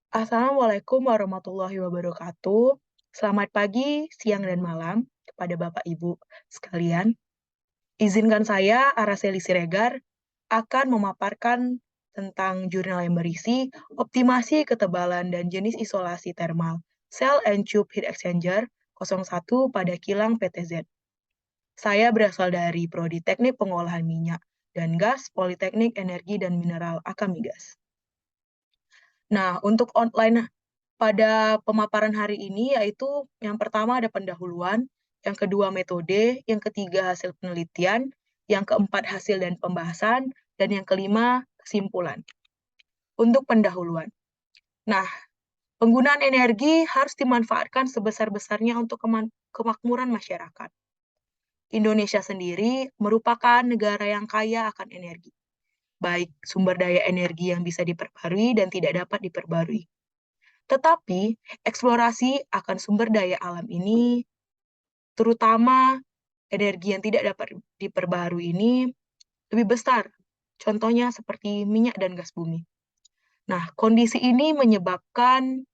Assalamualaikum warahmatullahi wabarakatuh. Selamat pagi, siang, dan malam kepada Bapak Ibu sekalian. Izinkan saya, Araceli Siregar, akan memaparkan tentang jurnal yang berisi optimasi ketebalan dan jenis isolasi thermal Cell and Tube Heat Exchanger 01 pada kilang PTZ. Saya berasal dari Prodi Teknik Pengolahan Minyak dan Gas Politeknik Energi dan Mineral Akamigas. Nah, untuk outline pada pemaparan hari ini yaitu yang pertama ada pendahuluan, yang kedua metode, yang ketiga hasil penelitian, yang keempat hasil dan pembahasan, dan yang kelima kesimpulan. Untuk pendahuluan. Nah, penggunaan energi harus dimanfaatkan sebesar-besarnya untuk kemakmuran masyarakat. Indonesia sendiri merupakan negara yang kaya akan energi, baik sumber daya energi yang bisa diperbarui dan tidak dapat diperbarui. Tetapi, eksplorasi akan sumber daya alam ini, terutama energi yang tidak dapat diperbaharui ini, lebih besar. Contohnya seperti minyak dan gas bumi. Nah, kondisi ini menyebabkan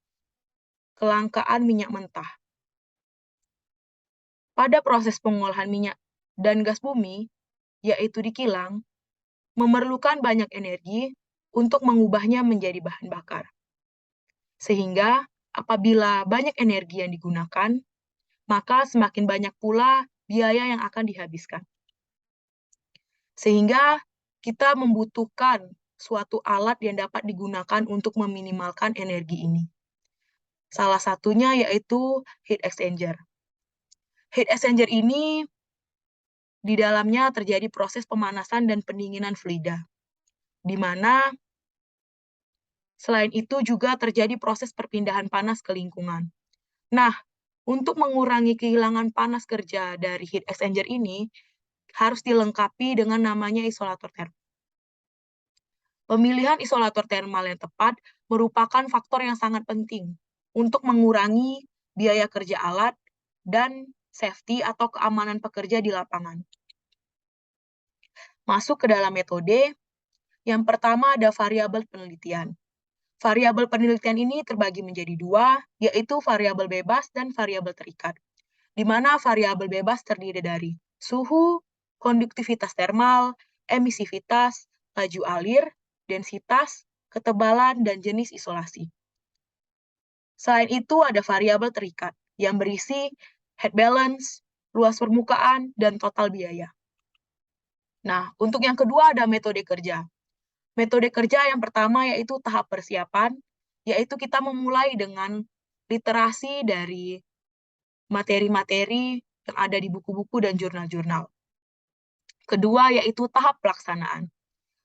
kelangkaan minyak mentah. Pada proses pengolahan minyak dan gas bumi, yaitu di kilang, memerlukan banyak energi untuk mengubahnya menjadi bahan bakar. Sehingga apabila banyak energi yang digunakan, maka semakin banyak pula biaya yang akan dihabiskan. Sehingga kita membutuhkan suatu alat yang dapat digunakan untuk meminimalkan energi ini. Salah satunya yaitu heat exchanger. Heat exchanger ini di dalamnya terjadi proses pemanasan dan pendinginan fluida, di mana selain itu juga terjadi proses perpindahan panas ke lingkungan. Nah, untuk mengurangi kehilangan panas kerja dari heat exchanger ini, harus dilengkapi dengan namanya isolator termal. Pemilihan isolator termal yang tepat merupakan faktor yang sangat penting untuk mengurangi biaya kerja alat dan safety atau keamanan pekerja di lapangan. Masuk ke dalam metode, yang pertama ada variabel penelitian. Variabel penelitian ini terbagi menjadi dua, yaitu variabel bebas dan variabel terikat, di mana variabel bebas terdiri dari suhu, konduktivitas termal, emisivitas, laju alir, densitas, ketebalan, dan jenis isolasi. Selain itu ada variabel terikat yang berisi head balance, luas permukaan, dan total biaya. Nah, untuk yang kedua ada metode kerja. Metode kerja yang pertama yaitu tahap persiapan, yaitu kita memulai dengan literasi dari materi-materi yang ada di buku-buku dan jurnal-jurnal. Kedua yaitu tahap pelaksanaan,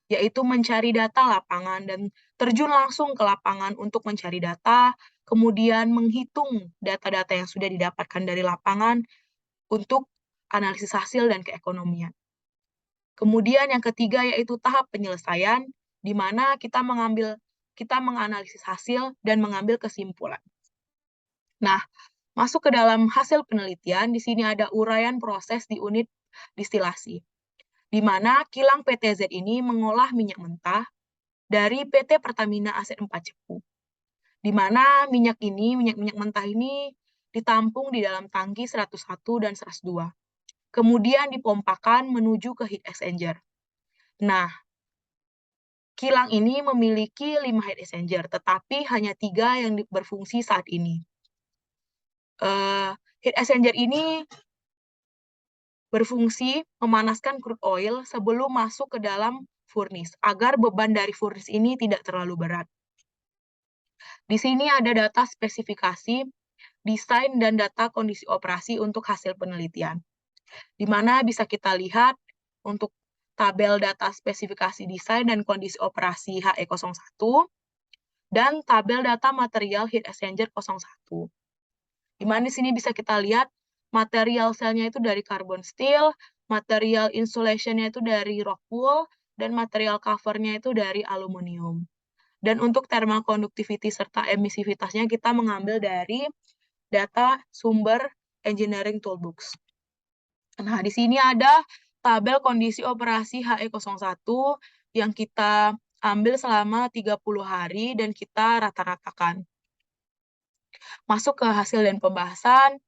yaitu mencari data lapangan dan terjun langsung ke lapangan untuk mencari data, kemudian menghitung data-data yang sudah didapatkan dari lapangan untuk analisis hasil dan keekonomian. Kemudian yang ketiga yaitu tahap penyelesaian, di mana kita menganalisis hasil dan mengambil kesimpulan. Nah, masuk ke dalam hasil penelitian, di sini ada uraian proses di unit distilasi, di mana kilang PTZ ini mengolah minyak mentah dari PT Pertamina Aset 4 Cepu, di mana minyak mentah ini ditampung di dalam tangki 101 dan 102. Kemudian dipompakan menuju ke heat exchanger. Nah, kilang ini memiliki 5 heat exchanger, tetapi hanya 3 yang berfungsi saat ini. Heat exchanger ini berfungsi memanaskan crude oil sebelum masuk ke dalam furnace, agar beban dari furnace ini tidak terlalu berat. Di sini ada data spesifikasi, desain, dan data kondisi operasi untuk hasil penelitian, di mana bisa kita lihat untuk tabel data spesifikasi desain dan kondisi operasi HE01, dan tabel data material heat exchanger 01. Di mana di sini bisa kita lihat material selnya itu dari carbon steel, material insulation-nya itu dari rock wool, dan material cover-nya itu dari aluminium. Dan untuk thermal conductivity serta emisivitasnya kita mengambil dari data sumber engineering toolbox. Nah, di sini ada tabel kondisi operasi HE01 yang kita ambil selama 30 hari dan kita rata-ratakan. Masuk ke hasil dan pembahasan,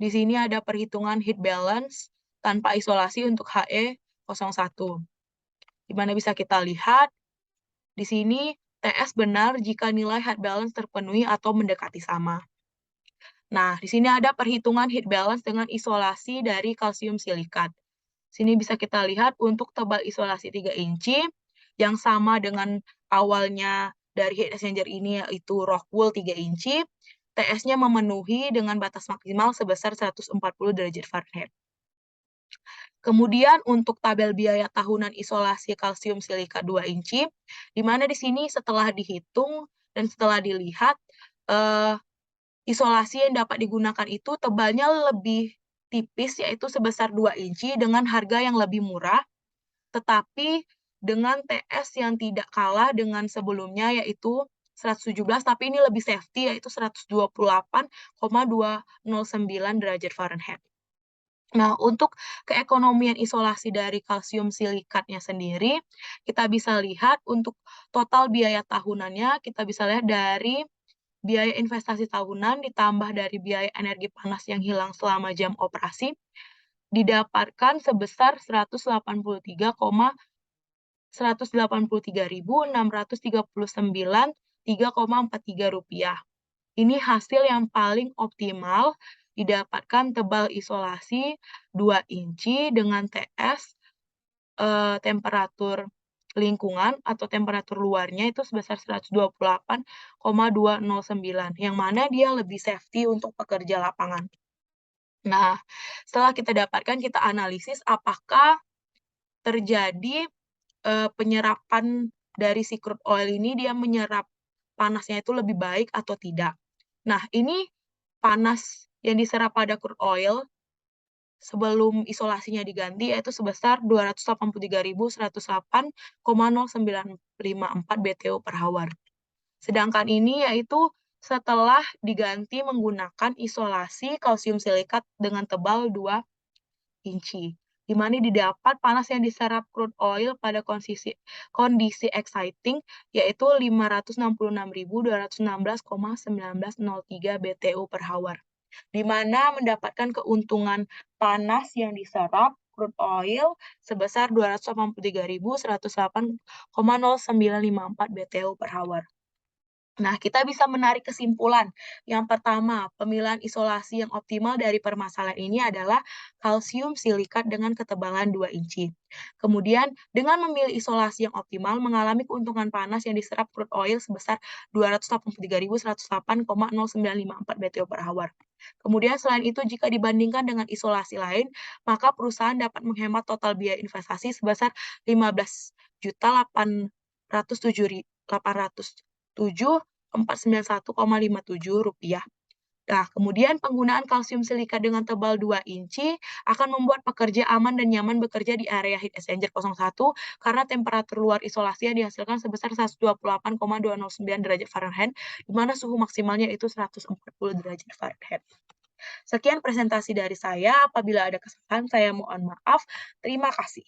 di sini ada perhitungan heat balance tanpa isolasi untuk HE01. Di mana bisa kita lihat, di sini TS benar jika nilai heat balance terpenuhi atau mendekati sama. Nah, di sini ada perhitungan heat balance dengan isolasi dari kalsium silikat. Sini bisa kita lihat untuk tebal isolasi 3 inci, yang sama dengan awalnya dari heat exchanger ini yaitu rock wool 3 inci, TS-nya memenuhi dengan batas maksimal sebesar 140 derajat Fahrenheit. Kemudian untuk tabel biaya tahunan isolasi kalsium silika 2 inci, di mana di sini setelah dihitung dan setelah dilihat, isolasi yang dapat digunakan itu tebalnya lebih tipis, yaitu sebesar 2 inci dengan harga yang lebih murah, tetapi dengan TS yang tidak kalah dengan sebelumnya, yaitu 117, tapi ini lebih safety, yaitu 128,209 derajat Fahrenheit. Nah, untuk keekonomian isolasi dari kalsium silikatnya sendiri, kita bisa lihat untuk total biaya tahunannya, kita bisa lihat dari biaya investasi tahunan ditambah dari biaya energi panas yang hilang selama jam operasi, didapatkan sebesar Rp183.639,3,43. Ini hasil yang paling optimal, didapatkan tebal isolasi 2 inci dengan TS, temperatur lingkungan atau temperatur luarnya itu sebesar 128,209, yang mana dia lebih safety untuk pekerja lapangan. Nah, setelah kita dapatkan, kita analisis apakah terjadi, penyerapan dari si crude oil ini, dia menyerap panasnya itu lebih baik atau tidak. Nah, ini panas yang diserap pada crude oil sebelum isolasinya diganti yaitu sebesar 283.108,0954 BTU per hour. Sedangkan ini yaitu setelah diganti menggunakan isolasi kalsium silikat dengan tebal 2 inci, di mana didapat panas yang diserap crude oil pada kondisi exciting yaitu 566.216,1903 BTU per hour, di mana mendapatkan keuntungan panas yang diserap crude oil sebesar 283.108,0954 BTU per hour. Nah, kita bisa menarik kesimpulan. Yang pertama, pemilihan isolasi yang optimal dari permasalahan ini adalah kalsium silikat dengan ketebalan 2 inci. Kemudian, dengan memilih isolasi yang optimal, mengalami keuntungan panas yang diserap crude oil sebesar 283.108,0954 BTU per hour. Kemudian, selain itu, jika dibandingkan dengan isolasi lain, maka perusahaan dapat menghemat total biaya investasi sebesar Rp15.807.491,57. Nah, kemudian penggunaan kalsium silika dengan tebal 2 inci akan membuat pekerja aman dan nyaman bekerja di area heat exchanger 01 karena temperatur luar isolasi yang dihasilkan sebesar 128,209 derajat Fahrenheit, di mana suhu maksimalnya itu 140 derajat Fahrenheit. Sekian presentasi dari saya, apabila ada kesalahan saya mohon maaf. Terima kasih.